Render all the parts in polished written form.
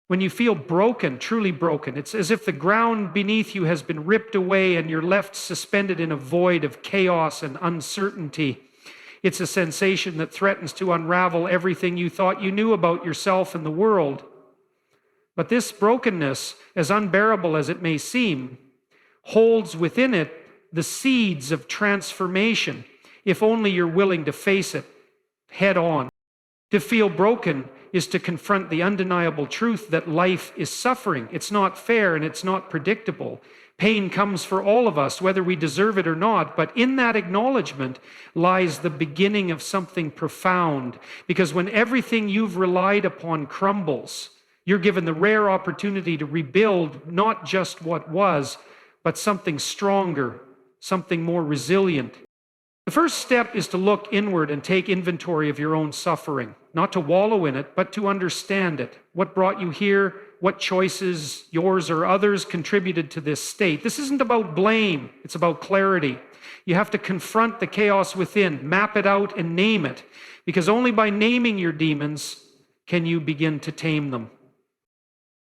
When you feel broken, truly broken, it's as if the ground beneath you has been ripped away and you're left suspended in a void of chaos and uncertainty. It's a sensation that threatens to unravel everything you thought you knew about yourself and the world. But this brokenness, as unbearable as it may seem, holds within it the seeds of transformation, if only you're willing to face it head on. To feel broken is to confront the undeniable truth that life is suffering. It's not fair and it's not predictable. Pain comes for all of us, whether we deserve it or not, but in that acknowledgement lies the beginning of something profound. Because when everything you've relied upon crumbles, you're given the rare opportunity to rebuild not just what was, but something stronger, something more resilient. The first step is to look inward and take inventory of your own suffering, not to wallow in it, but to understand it. What brought you here? What choices, yours or others, contributed to this state? This isn't about blame, it's about clarity. You have to confront the chaos within, map it out and name it, because only by naming your demons can you begin to tame them.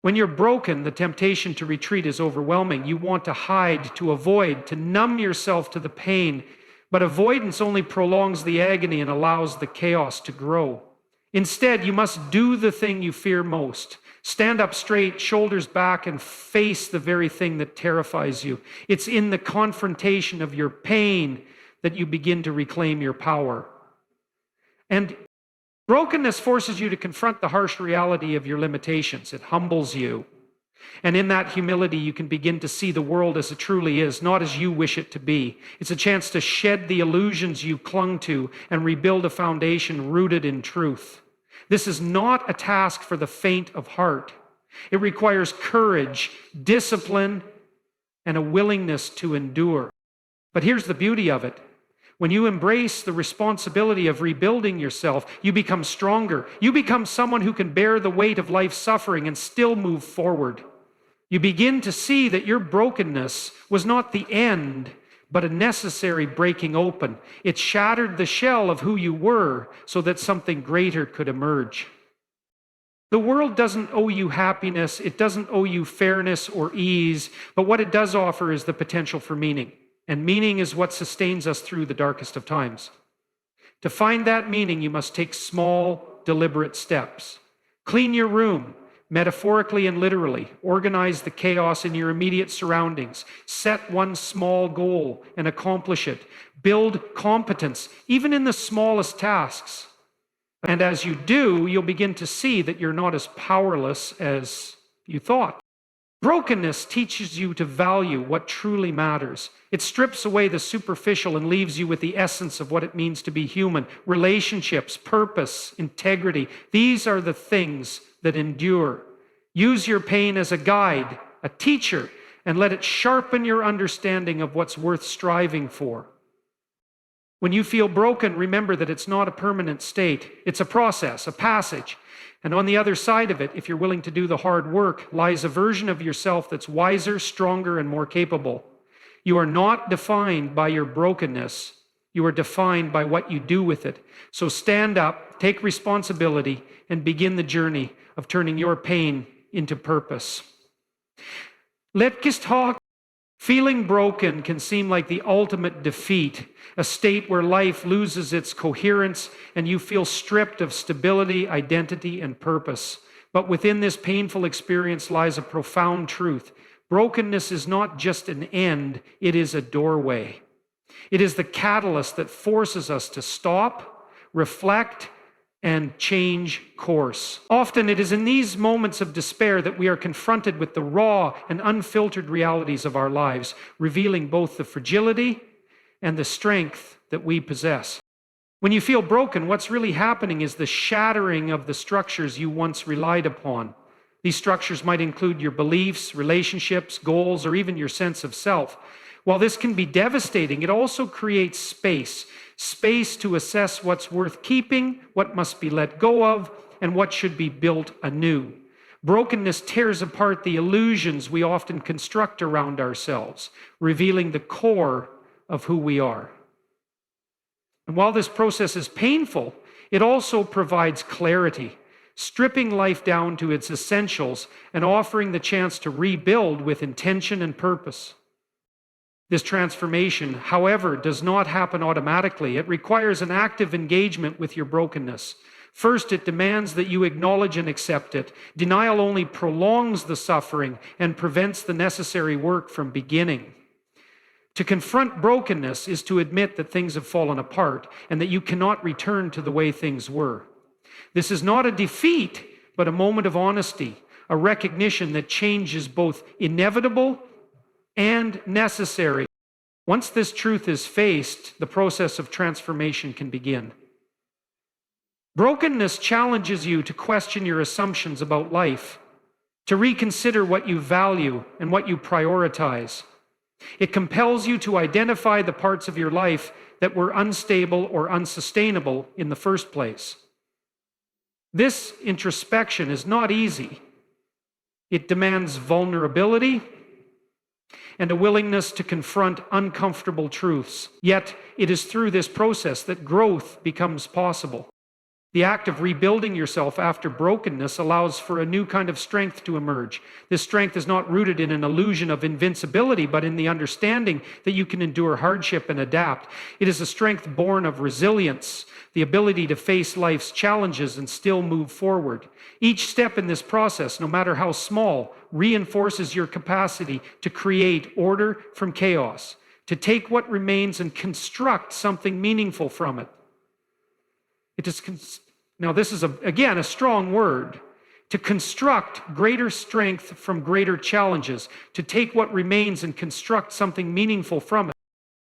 When you're broken, the temptation to retreat is overwhelming. You want to hide, to avoid, to numb yourself to the pain. But avoidance only prolongs the agony and allows the chaos to grow. Instead, you must do the thing you fear most. Stand up straight, shoulders back, and face the very thing that terrifies you. It's in the confrontation of your pain that you begin to reclaim your power. And brokenness forces you to confront the harsh reality of your limitations. It humbles you. And in that humility, you can begin to see the world as it truly is, not as you wish it to be. It's a chance to shed the illusions you clung to and rebuild a foundation rooted in truth. This is not a task for the faint of heart. It requires courage, discipline, and a willingness to endure. But here's the beauty of it. When you embrace the responsibility of rebuilding yourself, you become stronger. You become someone who can bear the weight of life's suffering and still move forward. You begin to see that your brokenness was not the end, but a necessary breaking open. It shattered the shell of who you were so that something greater could emerge. The world doesn't owe you happiness. It doesn't owe you fairness or ease, but what it does offer is the potential for meaning. And meaning is what sustains us through the darkest of times. To find that meaning, you must take small, deliberate steps. Clean your room, metaphorically and literally. Organize the chaos in your immediate surroundings. Set one small goal and accomplish it. Build competence, even in the smallest tasks. And as you do, you'll begin to see that you're not as powerless as you thought. Brokenness teaches you to value what truly matters. It strips away the superficial and leaves you with the essence of what it means to be human. Relationships, purpose, integrity. These are the things that endure. Use your pain as a guide, a teacher, and let it sharpen your understanding of what's worth striving for. When you feel broken, remember that it's not a permanent state. It's a process, a passage. And on the other side of it, if you're willing to do the hard work, lies a version of yourself that's wiser, stronger, and more capable. You are not defined by your brokenness. You are defined by what you do with it. So stand up, take responsibility, and begin the journey of turning your pain into purpose. Let's talk. Feeling broken can seem like the ultimate defeat, a state where life loses its coherence and you feel stripped of stability, identity, and purpose. But within this painful experience lies a profound truth. Brokenness is not just an end, it is a doorway. It is the catalyst that forces us to stop, reflect, and change course. Often it is in these moments of despair that we are confronted with the raw and unfiltered realities of our lives, revealing both the fragility and the strength that we possess. When you feel broken, what's really happening is the shattering of the structures you once relied upon. These structures might include your beliefs, relationships, goals, or even your sense of self. While this can be devastating, it also creates space to assess what's worth keeping, what must be let go of, and what should be built anew. Brokenness tears apart the illusions we often construct around ourselves, revealing the core of who we are. And while this process is painful, it also provides clarity. stripping life down to its essentials and offering the chance to rebuild with intention and purpose. This transformation, however, does not happen automatically. It requires an active engagement with your brokenness. First, it demands that you acknowledge and accept it. Denial only prolongs the suffering and prevents the necessary work from beginning. To confront brokenness is to admit that things have fallen apart and that you cannot return to the way things were. This is not a defeat, but a moment of honesty, a recognition that change is both inevitable and necessary. Once this truth is faced, the process of transformation can begin. Brokenness challenges you to question your assumptions about life, to reconsider what you value and what you prioritize. It compels you to identify the parts of your life that were unstable or unsustainable in the first place. This introspection is not easy. It demands vulnerability and a willingness to confront uncomfortable truths. Yet, it is through this process that growth becomes possible. The act of rebuilding yourself after brokenness allows for a new kind of strength to emerge. This strength is not rooted in an illusion of invincibility, but in the understanding that you can endure hardship and adapt. It is a strength born of resilience, the ability to face life's challenges and still move forward. Each step in this process, no matter how small, reinforces your capacity to create order from chaos, to take what remains and construct something meaningful from it. Now, this is, again, a strong word. To construct greater strength from greater challenges, to take what remains and construct something meaningful from it.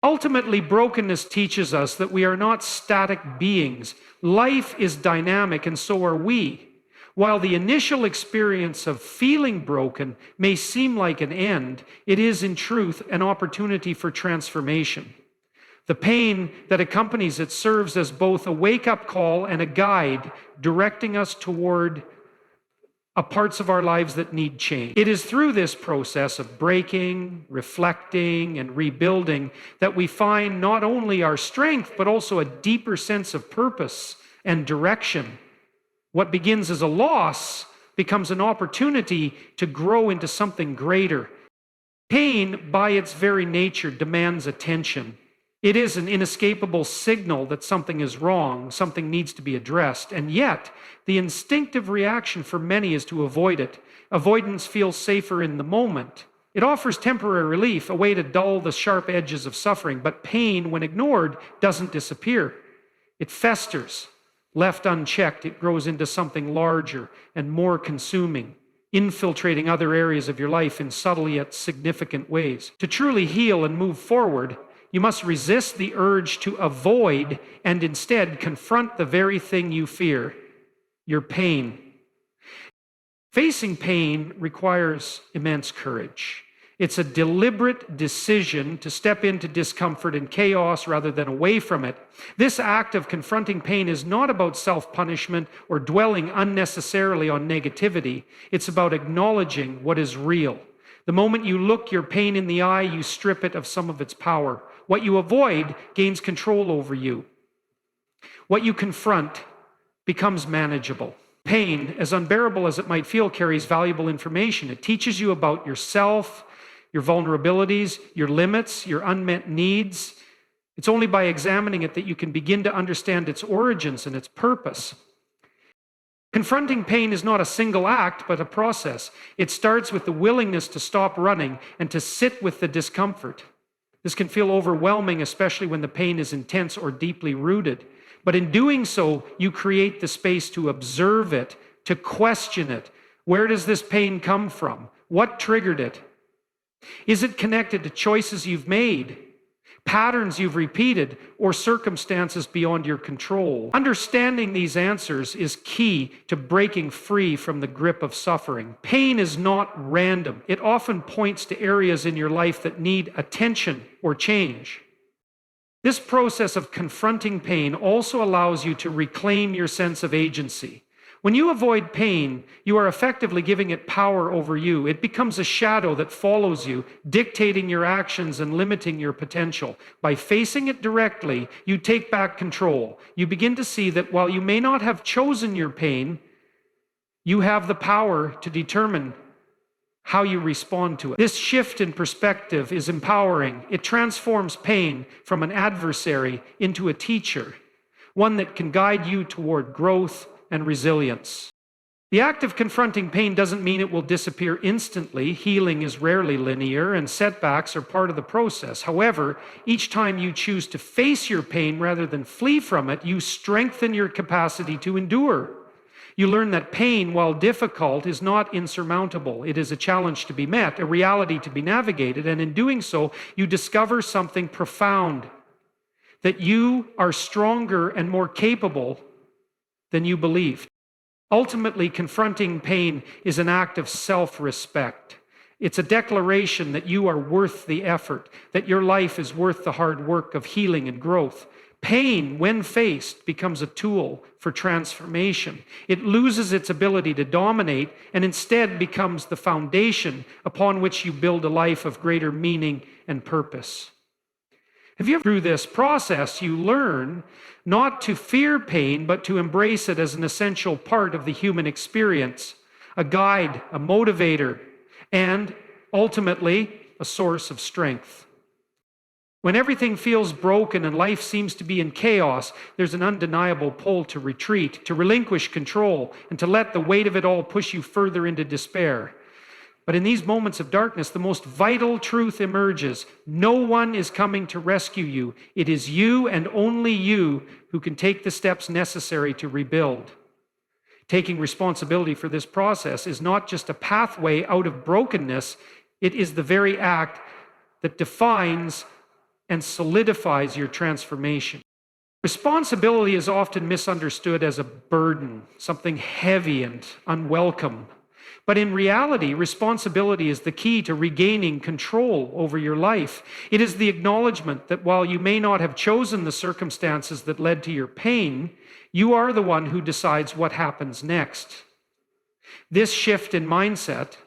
Ultimately, brokenness teaches us that we are not static beings. Life is dynamic, and so are we. While the initial experience of feeling broken may seem like an end, it is in truth an opportunity for transformation. The pain that accompanies it serves as both a wake-up call and a guide, directing us toward parts of our lives that need change. It is through this process of breaking, reflecting, and rebuilding that we find not only our strength, but also a deeper sense of purpose and direction. What begins as a loss becomes an opportunity to grow into something greater. Pain, by its very nature, demands attention. It is an inescapable signal that something is wrong, something needs to be addressed, and yet the instinctive reaction for many is to avoid it. Avoidance feels safer in the moment. It offers temporary relief, a way to dull the sharp edges of suffering, but pain, when ignored, doesn't disappear. It festers. Left unchecked, it grows into something larger and more consuming, infiltrating other areas of your life in subtle yet significant ways. To truly heal and move forward, you must resist the urge to avoid and instead confront the very thing you fear, your pain. Facing pain requires immense courage. It's a deliberate decision to step into discomfort and chaos rather than away from it. This act of confronting pain is not about self-punishment or dwelling unnecessarily on negativity. It's about acknowledging what is real. The moment you look your pain in the eye, you strip it of some of its power. What you avoid gains control over you. What you confront becomes manageable. Pain, as unbearable as it might feel, carries valuable information. It teaches you about yourself, your vulnerabilities, your limits, your unmet needs. It's only by examining it that you can begin to understand its origins and its purpose. Confronting pain is not a single act, but a process. It starts with the willingness to stop running and to sit with the discomfort. This can feel overwhelming, especially when the pain is intense or deeply rooted. But in doing so, you create the space to observe it, to question it. Where does this pain come from? What triggered it? Is it connected to choices you've made, patterns you've repeated, or circumstances beyond your control? Understanding these answers is key to breaking free from the grip of suffering. Pain is not random. It often points to areas in your life that need attention or change. This process of confronting pain also allows you to reclaim your sense of agency. When you avoid pain, you are effectively giving it power over you. It becomes a shadow that follows you, dictating your actions and limiting your potential. By facing it directly, you take back control. You begin to see that while you may not have chosen your pain, You have the power to determine how you respond to it. This shift in perspective is empowering. It transforms pain from an adversary into a teacher, one that can guide you toward growth and resilience. The act of confronting pain doesn't mean it will disappear instantly. Healing is rarely linear, and setbacks are part of the process. However, each time you choose to face your pain rather than flee from it, you strengthen your capacity to endure. You learn that pain, while difficult, is not insurmountable. It is a challenge to be met, a reality to be navigated, and in doing so, you discover something profound, that you are stronger and more capable than you believed. Ultimately, confronting pain is an act of self-respect. It's a declaration that you are worth the effort, that your life is worth the hard work of healing and growth. Pain, when faced, becomes a tool for transformation. It loses its ability to dominate and instead becomes the foundation upon which you build a life of greater meaning and purpose. Have you ever, through this process, you learn not to fear pain, but to embrace it as an essential part of the human experience, a guide, a motivator, and ultimately a source of strength. When everything feels broken and life seems to be in chaos, there's an undeniable pull to retreat, to relinquish control, and to let the weight of it all push you further into despair. But in these moments of darkness, the most vital truth emerges. No one is coming to rescue you. It is you and only you who can take the steps necessary to rebuild. Taking responsibility for this process is not just a pathway out of brokenness, it is the very act that defines and solidifies your transformation. Responsibility is often misunderstood as a burden, something heavy and unwelcome. But in reality, responsibility is the key to regaining control over your life. It is the acknowledgement that while you may not have chosen the circumstances that led to your pain, you are the one who decides what happens next. This shift in mindset,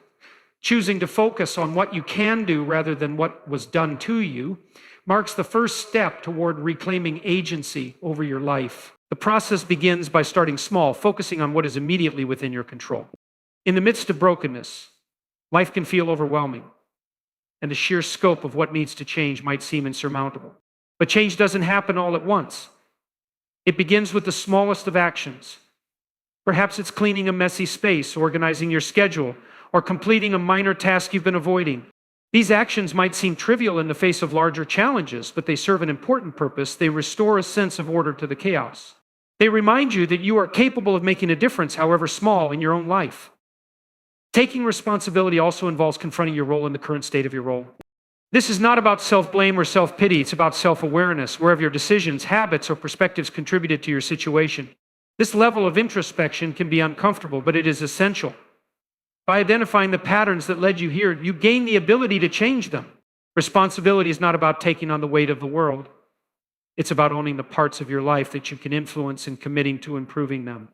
choosing to focus on what you can do rather than what was done to you, marks the first step toward reclaiming agency over your life. The process begins by starting small, focusing on what is immediately within your control. In the midst of brokenness, life can feel overwhelming, and the sheer scope of what needs to change might seem insurmountable. But change doesn't happen all at once. It begins with the smallest of actions. Perhaps it's cleaning a messy space, organizing your schedule, or completing a minor task you've been avoiding. These actions might seem trivial in the face of larger challenges, but they serve an important purpose. They restore a sense of order to the chaos. They remind you that you are capable of making a difference, however small, in your own life. Taking responsibility also involves confronting your role in the current state of your role. This is not about self-blame or self-pity. It's about self-awareness, wherever your decisions, habits, or perspectives contributed to your situation. This level of introspection can be uncomfortable, but it is essential. By identifying the patterns that led you here, you gain the ability to change them. Responsibility is not about taking on the weight of the world. It's about owning the parts of your life that you can influence and committing to improving them.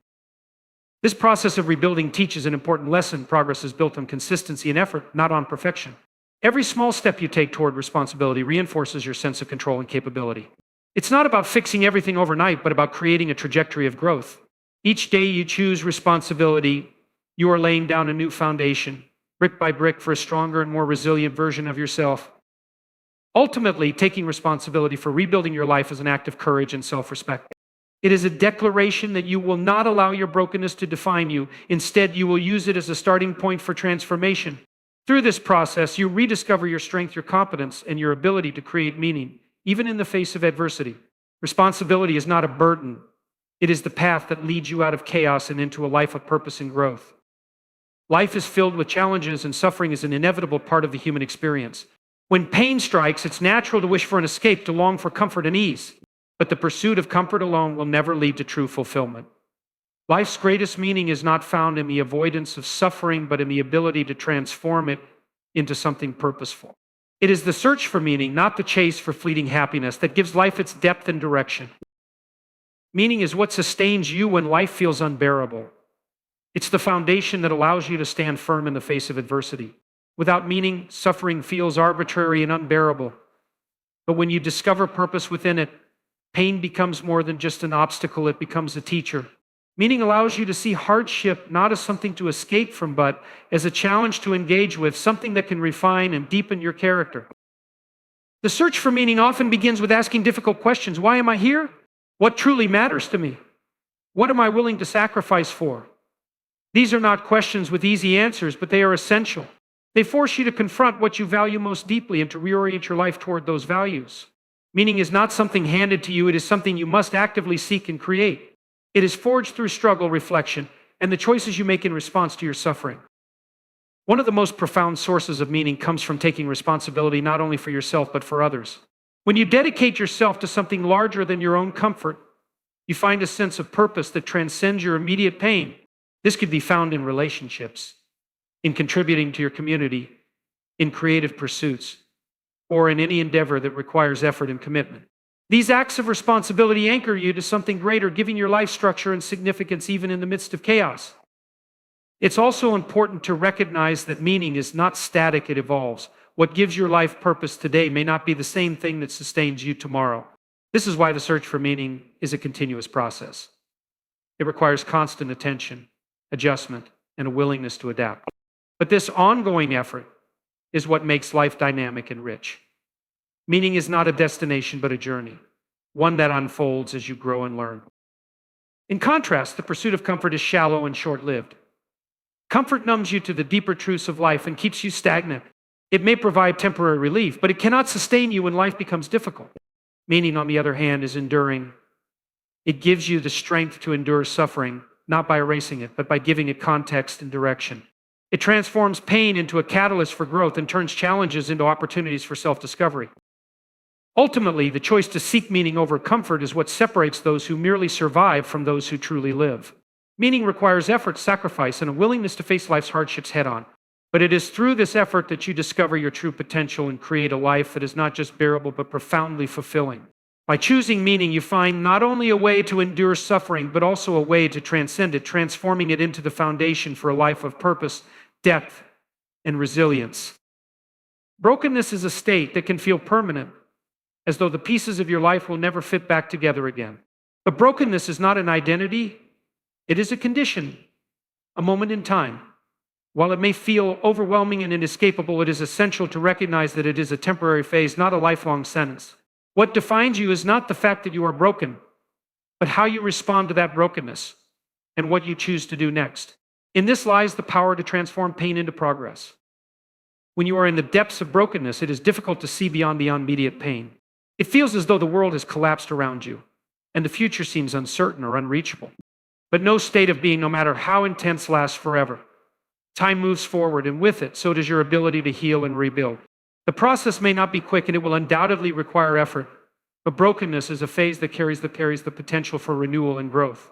This process of rebuilding teaches an important lesson. Progress is built on consistency and effort, not on perfection. Every small step you take toward responsibility reinforces your sense of control and capability. It's not about fixing everything overnight, but about creating a trajectory of growth. Each day you choose responsibility, you are laying down a new foundation, brick by brick, for a stronger and more resilient version of yourself. Ultimately, taking responsibility for rebuilding your life is an act of courage and self-respect. It is a declaration that you will not allow your brokenness to define you. Instead, you will use it as a starting point for transformation. Through this process, you rediscover your strength, your competence, and your ability to create meaning, even in the face of adversity. Responsibility is not a burden. It is the path that leads you out of chaos and into a life of purpose and growth. Life is filled with challenges, and suffering is an inevitable part of the human experience. When pain strikes, it's natural to wish for an escape, to long for comfort and ease. But the pursuit of comfort alone will never lead to true fulfillment. Life's greatest meaning is not found in the avoidance of suffering, but in the ability to transform it into something purposeful. It is the search for meaning, not the chase for fleeting happiness, that gives life its depth and direction. Meaning is what sustains you when life feels unbearable. It's the foundation that allows you to stand firm in the face of adversity. Without meaning, suffering feels arbitrary and unbearable. But when you discover purpose within it, pain becomes more than just an obstacle, it becomes a teacher. Meaning allows you to see hardship not as something to escape from, but as a challenge to engage with, something that can refine and deepen your character. The search for meaning often begins with asking difficult questions. Why am I here? What truly matters to me? What am I willing to sacrifice for? These are not questions with easy answers, but they are essential. They force you to confront what you value most deeply and to reorient your life toward those values. Meaning is not something handed to you, it is something you must actively seek and create. It is forged through struggle, reflection, and the choices you make in response to your suffering. One of the most profound sources of meaning comes from taking responsibility not only for yourself, but for others. When you dedicate yourself to something larger than your own comfort, you find a sense of purpose that transcends your immediate pain. This could be found in relationships, in contributing to your community, in creative pursuits, or in any endeavor that requires effort and commitment. These acts of responsibility anchor you to something greater, giving your life structure and significance even in the midst of chaos. It's also important to recognize that meaning is not static, it evolves. What gives your life purpose today may not be the same thing that sustains you tomorrow. This is why the search for meaning is a continuous process. It requires constant attention, adjustment, and a willingness to adapt. But this ongoing effort is what makes life dynamic and rich. Meaning is not a destination, but a journey, one that unfolds as you grow and learn. In contrast, the pursuit of comfort is shallow and short-lived. Comfort numbs you to the deeper truths of life and keeps you stagnant. It may provide temporary relief, but it cannot sustain you when life becomes difficult. Meaning, on the other hand, is enduring. It gives you the strength to endure suffering, not by erasing it, but by giving it context and direction. It transforms pain into a catalyst for growth and turns challenges into opportunities for self-discovery. Ultimately, the choice to seek meaning over comfort is what separates those who merely survive from those who truly live. Meaning requires effort, sacrifice, and a willingness to face life's hardships head-on. But it is through this effort that you discover your true potential and create a life that is not just bearable, but profoundly fulfilling. By choosing meaning, you find not only a way to endure suffering, but also a way to transcend it, transforming it into the foundation for a life of purpose, depth, and resilience. Brokenness is a state that can feel permanent, as though the pieces of your life will never fit back together again. But brokenness is not an identity, it is a condition, a moment in time. While it may feel overwhelming and inescapable, it is essential to recognize that it is a temporary phase, not a lifelong sentence. What defines you is not the fact that you are broken, but how you respond to that brokenness and what you choose to do next. In this lies the power to transform pain into progress. When you are in the depths of brokenness, it is difficult to see beyond the immediate pain. It feels as though the world has collapsed around you, and the future seems uncertain or unreachable. But no state of being, no matter how intense, lasts forever. Time moves forward, and with it, so does your ability to heal and rebuild. The process may not be quick, and it will undoubtedly require effort, but brokenness is a phase that carries the potential for renewal and growth.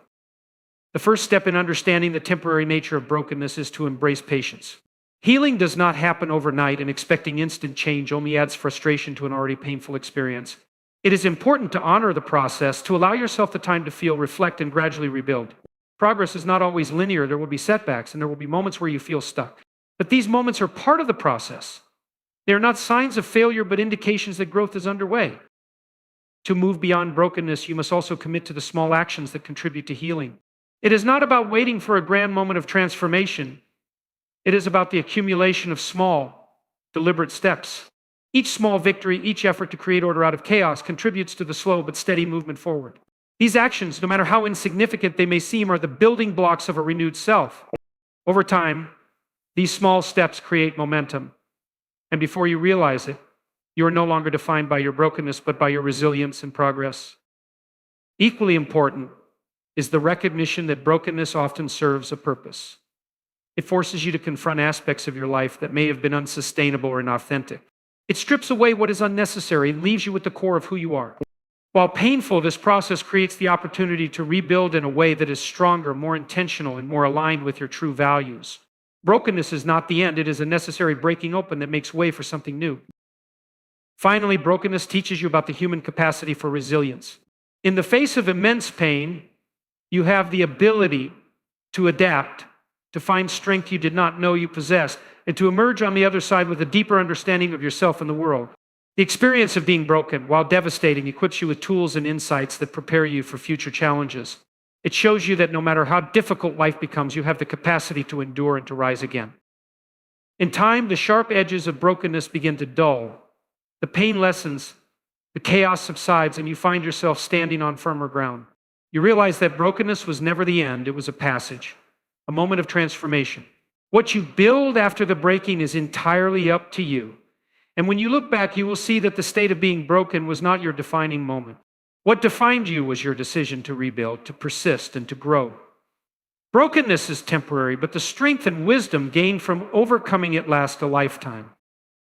The first step in understanding the temporary nature of brokenness is to embrace patience. Healing does not happen overnight, and expecting instant change only adds frustration to an already painful experience. It is important to honor the process, to allow yourself the time to feel, reflect, and gradually rebuild. Progress is not always linear. There will be setbacks, and there will be moments where you feel stuck. But these moments are part of the process. They are not signs of failure, but indications that growth is underway. To move beyond brokenness, you must also commit to the small actions that contribute to healing. It is not about waiting for a grand moment of transformation. It is about the accumulation of small, deliberate steps. Each small victory, each effort to create order out of chaos contributes to the slow but steady movement forward. These actions, no matter how insignificant they may seem, are the building blocks of a renewed self. Over time, these small steps create momentum. And before you realize it, you are no longer defined by your brokenness, but by your resilience and progress. Equally important is the recognition that brokenness often serves a purpose. It forces you to confront aspects of your life that may have been unsustainable or inauthentic. It strips away what is unnecessary and leaves you with the core of who you are. While painful, this process creates the opportunity to rebuild in a way that is stronger, more intentional, and more aligned with your true values. Brokenness is not the end. It is a necessary breaking open that makes way for something new. Finally, brokenness teaches you about the human capacity for resilience. In the face of immense pain, you have the ability to adapt, to find strength you did not know you possessed, and to emerge on the other side with a deeper understanding of yourself and the world. The experience of being broken, while devastating, equips you with tools and insights that prepare you for future challenges. It shows you that no matter how difficult life becomes, you have the capacity to endure and to rise again. In time, the sharp edges of brokenness begin to dull. The pain lessens, the chaos subsides, and you find yourself standing on firmer ground. You realize that brokenness was never the end, it was a passage, a moment of transformation. What you build after the breaking is entirely up to you. And when you look back, you will see that the state of being broken was not your defining moment. What defined you was your decision to rebuild, to persist, and to grow. Brokenness is temporary, but the strength and wisdom gained from overcoming it last a lifetime.